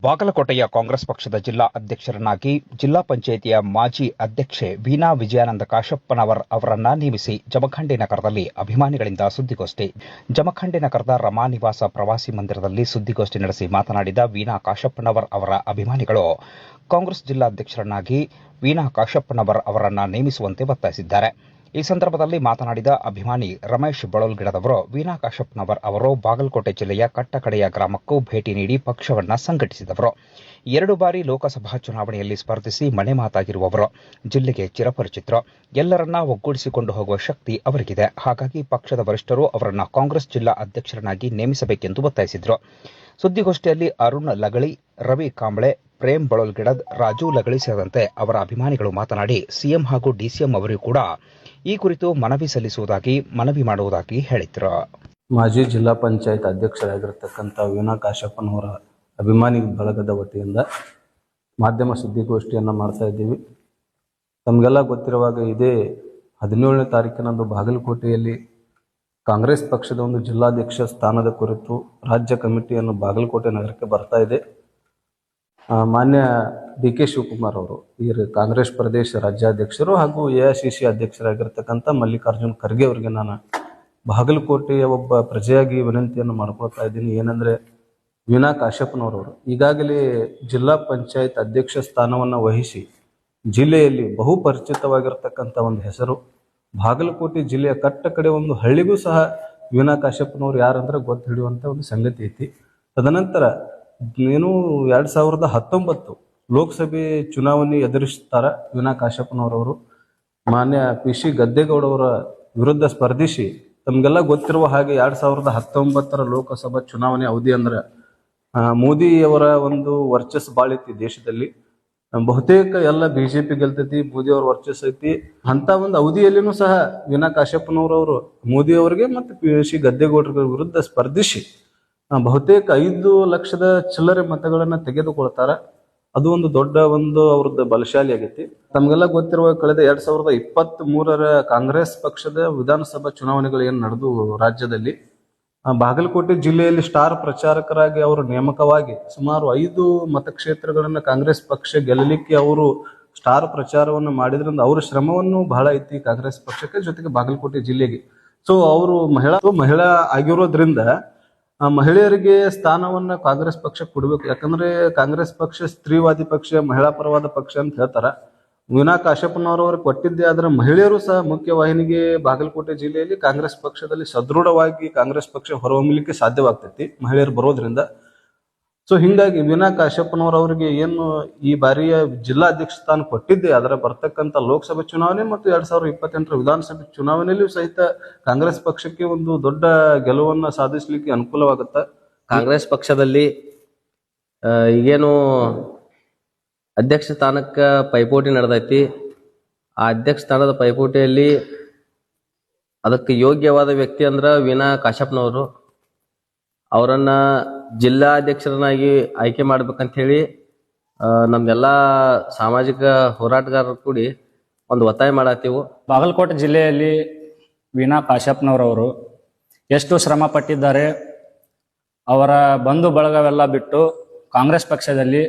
ಬಾಗಲಕೋಟೆಯ ಕಾಂಗ್ರೆಸ್ ಪಕ್ಷದ ಜಿಲ್ಲಾ ಅಧ್ಯಕ್ಷರನ್ನಾಗಿ ಜಿಲ್ಲಾ ಪಂಚಾಯಿತಿಯ ಮಾಜಿ ಅಧ್ಯಕ್ಷೆ ವೀಣಾ ವಿಜಯಾನಂದ ಕಾಶಪ್ಪನವರ್ ಅವರನ್ನ ನೇಮಿಸಿ ಜಮಖಂಡಿ ನಗರದಲ್ಲಿ ಅಭಿಮಾನಿಗಳಿಂದ ಸುದ್ದಿಗೋಷ್ಠಿ. ಜಮಖಂಡಿ ನಗರದ ರಮಾ ನಿವಾಸ ಪ್ರವಾಸಿ ಮಂದಿರದಲ್ಲಿ ಸುದ್ದಿಗೋಷ್ಠಿ ನಡೆಸಿ ಮಾತನಾಡಿದ ವೀಣಾ ಕಾಶಪ್ಪನವರ್ ಅವರ ಅಭಿಮಾನಿಗಳು ಕಾಂಗ್ರೆಸ್ ಜಿಲ್ಲಾಧ್ಯಕ್ಷರನ್ನಾಗಿ ವೀಣಾ ಕಾಶಪ್ಪನವರ್ ಅವರನ್ನ ನೇಮಿಸುವಂತೆ ಒತ್ತಾಯಿಸಿದ್ದಾರೆ. ಈ ಸಂದರ್ಭದಲ್ಲಿ ಮಾತನಾಡಿದ ಅಭಿಮಾನಿ ರಮೇಶ್ ಬಳೋಲ್ಗಿಡದವರು, ವೀಣಾ ಕಾಶಪ್ಪನವರ್ ಅವರು ಬಾಗಲಕೋಟೆ ಜಿಲ್ಲೆಯ ಕಟ್ಟಕಡೆಯ ಗ್ರಾಮಕ್ಕೂ ಭೇಟಿ ನೀಡಿ ಪಕ್ಷವನ್ನ ಸಂಘಟಿಸಿದವರು. 2 ಬಾರಿ ಲೋಕಸಭಾ ಚುನಾವಣೆಯಲ್ಲಿ ಸ್ಪರ್ಧಿಸಿ ಮನೆ ಮಾತಾಗಿರುವವರು. ಜಿಲ್ಲೆಗೆ ಚಿರಪರಿಚಿತರು. ಎಲ್ಲರನ್ನ ಒಗ್ಗೂಡಿಸಿಕೊಂಡು ಹೋಗುವ ಶಕ್ತಿ ಅವರಿಗಿದೆ. ಹಾಗಾಗಿ ಪಕ್ಷದ ವರಿಷ್ಠರು ಅವರನ್ನ ಕಾಂಗ್ರೆಸ್ ಜಿಲ್ಲಾ ಅಧ್ಯಕ್ಷರನ್ನಾಗಿ ನೇಮಿಸಬೇಕೆಂದು ಒತ್ತಾಯಿಸಿದರು. ಸುದ್ದಿಗೋಷ್ಠಿಯಲ್ಲಿ ಅರುಣ್ ಲಗಳಿ, ರವಿ ಕಾಂಬಳೆ, ಪ್ರೇಮ್ ಬಳೋಲ್ಗಿಡದ್, ರಾಜು ಲಗಳಿ ಸೇರಿದಂತೆ ಅವರ ಅಭಿಮಾನಿಗಳು ಮಾತನಾಡಿ ಸಿಎಂ ಹಾಗೂ ಡಿಸಿಎಂ ಅವರಿಗೂ ಕೂಡ ಈ ಕುರಿತು ಮನವಿ ಮಾಡುವುದಾಗಿ ಹೇಳಿದರು. ಮಾಜಿ ಜಿಲ್ಲಾ ಪಂಚಾಯತ್ ಅಧ್ಯಕ್ಷರಾಗಿರ್ತಕ್ಕಂಥ ವೀಣಾ ಕಾಶಪ್ಪನವರ ಅಭಿಮಾನಿ ಬಳಗದ ವತಿಯಿಂದ ಮಾಧ್ಯಮ ಸುದ್ದಿಗೋಷ್ಠಿಯನ್ನು ಮಾಡ್ತಾ ಇದ್ದೀವಿ. ತಮಗೆಲ್ಲ ಗೊತ್ತಿರುವಾಗ ಇದೇ 17ನೇ ತಾರೀಕಿನಂದು ಬಾಗಲಕೋಟೆಯಲ್ಲಿ ಕಾಂಗ್ರೆಸ್ ಪಕ್ಷದ ಒಂದು ಜಿಲ್ಲಾಧ್ಯಕ್ಷ ಸ್ಥಾನದ ಕುರಿತು ರಾಜ್ಯ ಕಮಿಟಿಯನ್ನು ಬಾಗಲಕೋಟೆ ನಗರಕ್ಕೆ ಬರ್ತಾ ಇದೆ. ಮಾನ್ಯ ಡಿ.ಕೆ. ಶಿವಕುಮಾರ್ ಅವರು ಈ ಕಾಂಗ್ರೆಸ್ ಪ್ರದೇಶ ರಾಜ್ಯಾಧ್ಯಕ್ಷರು ಹಾಗೂ ಎಐಸಿಸಿ ಅಧ್ಯಕ್ಷರಾಗಿರ್ತಕ್ಕಂಥ ಮಲ್ಲಿಕಾರ್ಜುನ್ ಖರ್ಗೆ ಅವರಿಗೆ ನಾನು ಬಾಗಲಕೋಟೆಯ ಒಬ್ಬ ಪ್ರಜೆಯಾಗಿ ವಿನಂತಿಯನ್ನು ಮಾಡ್ಕೊಳ್ತಾ ಇದ್ದೀನಿ. ಏನಂದರೆ, ವೀಣಾ ಕಾಶಪ್ಪನವರವರು ಈಗಾಗಲೇ ಜಿಲ್ಲಾ ಪಂಚಾಯತ್ ಅಧ್ಯಕ್ಷ ಸ್ಥಾನವನ್ನು ವಹಿಸಿ ಜಿಲ್ಲೆಯಲ್ಲಿ ಬಹು ಪರಿಚಿತವಾಗಿರ್ತಕ್ಕಂಥ ಒಂದು ಹೆಸರು. ಬಾಗಲಕೋಟೆ ಜಿಲ್ಲೆಯ ಕಟ್ಟ ಕಡೆ ಒಂದು ಹಳ್ಳಿಗೂ ಸಹ ವೀಣಾ ಕಾಶಪ್ಪನವರು ಯಾರಂದ್ರೆ ಗೊತ್ತು ಹಿಡಿಯುವಂಥ ಒಂದು ಸಂಗತಿ ಐತಿ. ತದನಂತರ ಏನು 2019 ಲೋಕಸಭೆ ಚುನಾವಣೆ ಎದುರಿಸ್ತಾರ ವೀಣಾ ಕಾಶಪ್ಪನವರವರು. ಮಾನ್ಯ ಪಿ.ಸಿ. ಗದ್ದೇಗೌಡವರ ವಿರುದ್ಧ ಸ್ಪರ್ಧಿಸಿ, ತಮಗೆಲ್ಲ ಗೊತ್ತಿರುವ ಹಾಗೆ 2019 ಲೋಕಸಭಾ ಚುನಾವಣೆ ಅವಧಿ ಅಂದ್ರೆ ಮೋದಿಯವರ ಒಂದು ವರ್ಚಸ್ಸು ಬಾಳಿತಿ ದೇಶದಲ್ಲಿ. ಬಹುತೇಕ ಎಲ್ಲ ಬಿಜೆಪಿ ಗೆಲ್ತೈತಿ, ಮೋದಿ ಅವ್ರ ವರ್ಚಸ್ಸು ಐತಿ. ಅಂತ ಒಂದು ಅವಧಿಯಲ್ಲಿನೂ ಸಹ ವೀಣಾ ಕಾಶಪ್ಪನವರವರು ಮೋದಿ ಅವರಿಗೆ ಮತ್ತು ಪಿ.ಸಿ. ಗದ್ದೇಗೌಡರ ವಿರುದ್ಧ ಸ್ಪರ್ಧಿಸಿ ಬಹುತೇಕ 5 ಲಕ್ಷದ ಚಿಲ್ಲರೆ ಮತಗಳನ್ನ ತೆಗೆದುಕೊಳ್ತಾರ. ಅದು ಒಂದು ದೊಡ್ಡ ಒಂದು ಅವ್ರದ್ದು ಬಲಶಾಲಿ ಆಗೈತಿ. ತಮಗೆಲ್ಲ ಗೊತ್ತಿರುವ ಕಳೆದ 2023 ಕಾಂಗ್ರೆಸ್ ಪಕ್ಷದ ವಿಧಾನಸಭಾ ಚುನಾವಣೆಗಳು ಏನು ನಡೆದು ರಾಜ್ಯದಲ್ಲಿ ಬಾಗಲಕೋಟೆ ಜಿಲ್ಲೆಯಲ್ಲಿ ಸ್ಟಾರ್ ಪ್ರಚಾರಕರಾಗಿ ಅವರು ನೇಮಕವಾಗಿ ಸುಮಾರು 5 ಮತಕ್ಷೇತ್ರಗಳನ್ನ ಕಾಂಗ್ರೆಸ್ ಪಕ್ಷ ಗೆಲ್ಲಲಿಕ್ಕೆ ಅವರು ಸ್ಟಾರ್ ಪ್ರಚಾರವನ್ನು ಮಾಡಿದ್ರಿಂದ ಅವರ ಶ್ರಮವನ್ನು ಬಹಳ ಐತಿ ಕಾಂಗ್ರೆಸ್ ಪಕ್ಷಕ್ಕೆ, ಜೊತೆಗೆ ಬಾಗಲಕೋಟೆ ಜಿಲ್ಲೆಗೆ. ಸೊ ಅವರು ಮಹಿಳಾ ಆಗಿರೋದ್ರಿಂದ ಮಹಿಳೆಯರಿಗೆ ಸ್ಥಾನವನ್ನ ಕಾಂಗ್ರೆಸ್ ಪಕ್ಷ ಕೊಡಬೇಕು. ಯಾಕಂದ್ರೆ ಕಾಂಗ್ರೆಸ್ ಪಕ್ಷ ಸ್ತ್ರೀವಾದಿ ಪಕ್ಷ, ಮಹಿಳಾ ಪರವಾದ ಪಕ್ಷ ಅಂತ ಹೇಳ್ತಾರ. ವೀಣಾ ಕಾಶಪ್ಪನವರವರು ಕೊಟ್ಟಿದ್ದೆ ಆದ್ರೆ ಮಹಿಳೆಯರು ಸಹ ಮುಖ್ಯವಾಹಿನಿಗೆ ಬಾಗಲಕೋಟೆ ಜಿಲ್ಲೆಯಲ್ಲಿ ಕಾಂಗ್ರೆಸ್ ಪಕ್ಷದಲ್ಲಿ ಸದೃಢವಾಗಿ ಕಾಂಗ್ರೆಸ್ ಪಕ್ಷ ಹೊರಹೊಮ್ಮಲಿಕ್ಕೆ ಸಾಧ್ಯವಾಗ್ತೈತಿ ಮಹಿಳೆಯರು ಬರೋದ್ರಿಂದ. ಸೊ ಹಿಂಗಾಗಿ ವೀಣಾ ಕಾಶಪ್ಪನವರವರಿಗೆ ಏನು ಈ ಬಾರಿಯ ಜಿಲ್ಲಾಧ್ಯಕ್ಷ ಸ್ಥಾನ ಕೊಟ್ಟಿದ್ದೆ, ಅದರ ಬರ್ತಕ್ಕಂಥ ಲೋಕಸಭೆ ಚುನಾವಣೆ ಮತ್ತು 2028 ವಿಧಾನಸಭೆ ಚುನಾವಣೆಯಲ್ಲಿಯೂ ಸಹಿತ ಕಾಂಗ್ರೆಸ್ ಪಕ್ಷಕ್ಕೆ ಒಂದು ದೊಡ್ಡ ಗೆಲುವನ್ನು ಸಾಧಿಸಲಿಕ್ಕೆ ಅನುಕೂಲವಾಗುತ್ತೆ. ಕಾಂಗ್ರೆಸ್ ಪಕ್ಷದಲ್ಲಿ ಈಗೇನು ಅಧ್ಯಕ್ಷ ಸ್ಥಾನಕ್ಕೆ ಪೈಪೋಟಿ ನಡೆದೈತಿ, ಆ ಅಧ್ಯಕ್ಷ ಸ್ಥಾನದ ಪೈಪೋಟಿಯಲ್ಲಿ ಅದಕ್ಕೆ ಯೋಗ್ಯವಾದ ವ್ಯಕ್ತಿ ಅಂದ್ರೆ ವೀಣಾ ಕಾಶಪ್ಪನವರು. ಅವರನ್ನ ಜಿಲ್ಲಾಧ್ಯಕ್ಷರನ್ನಾಗಿ ಆಯ್ಕೆ ಮಾಡ್ಬೇಕಂತ ಹೇಳಿ ನಮ್ಮೆಲ್ಲ ಸಾಮಾಜಿಕ ಹೋರಾಟಗಾರರು ಕೂಡಿ ಒಂದು ಒತ್ತಾಯ ಮಾಡತ್ತೀವಿ. ಬಾಗಲಕೋಟೆ ಜಿಲ್ಲೆಯಲ್ಲಿ ವೀಣಾ ಕಾಶಪ್ಪನವರವರು ಎಷ್ಟು ಶ್ರಮ ಪಟ್ಟಿದ್ದಾರೆ. ಅವರ ಬಂಧು ಬಳಗವೆಲ್ಲ ಬಿಟ್ಟು ಕಾಂಗ್ರೆಸ್ ಪಕ್ಷದಲ್ಲಿ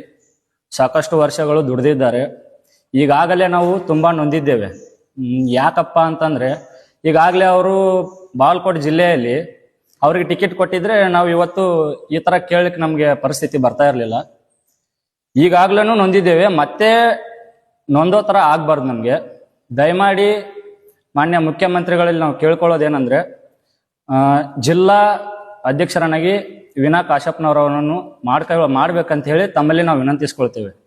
ಸಾಕಷ್ಟು ವರ್ಷಗಳು ದುಡಿದಿದ್ದಾರೆ. ಈಗಾಗಲೇ ನಾವು ತುಂಬಾ ನೊಂದಿದ್ದೇವೆ. ಯಾಕಪ್ಪ ಅಂತಂದ್ರೆ, ಈಗಾಗಲೇ ಅವರು ಬಾಗಲಕೋಟೆ ಜಿಲ್ಲೆಯಲ್ಲಿ ಅವ್ರಿಗೆ ಟಿಕೆಟ್ ಕೊಟ್ಟಿದ್ರೆ ನಾವು ಇವತ್ತು ಈ ತರ ಕೇಳಲಿಕ್ಕೆ ನಮ್ಗೆ ಪರಿಸ್ಥಿತಿ ಬರ್ತಾ ಇರಲಿಲ್ಲ. ಈಗಾಗ್ಲೂ ನೊಂದಿದ್ದೇವೆ, ಮತ್ತೆ ನೊಂದೋ ತರ ಆಗ್ಬಾರ್ದು ನಮ್ಗೆ. ದಯಮಾಡಿ ಮಾನ್ಯ ಮುಖ್ಯಮಂತ್ರಿಗಳಲ್ಲಿ ನಾವು ಕೇಳ್ಕೊಳ್ಳೋದೇನಂದ್ರೆ, ಜಿಲ್ಲಾ ಅಧ್ಯಕ್ಷರನ್ನಾಗಿ ವೀಣಾ ಕಾಶಪ್ಪನವರನ್ನು ಮಾಡ್ಬೇಕಂತ ಹೇಳಿ ತಮ್ಮಲ್ಲಿ ನಾವು ವಿನಂತಿಸ್ಕೊಳ್ತೇವೆ.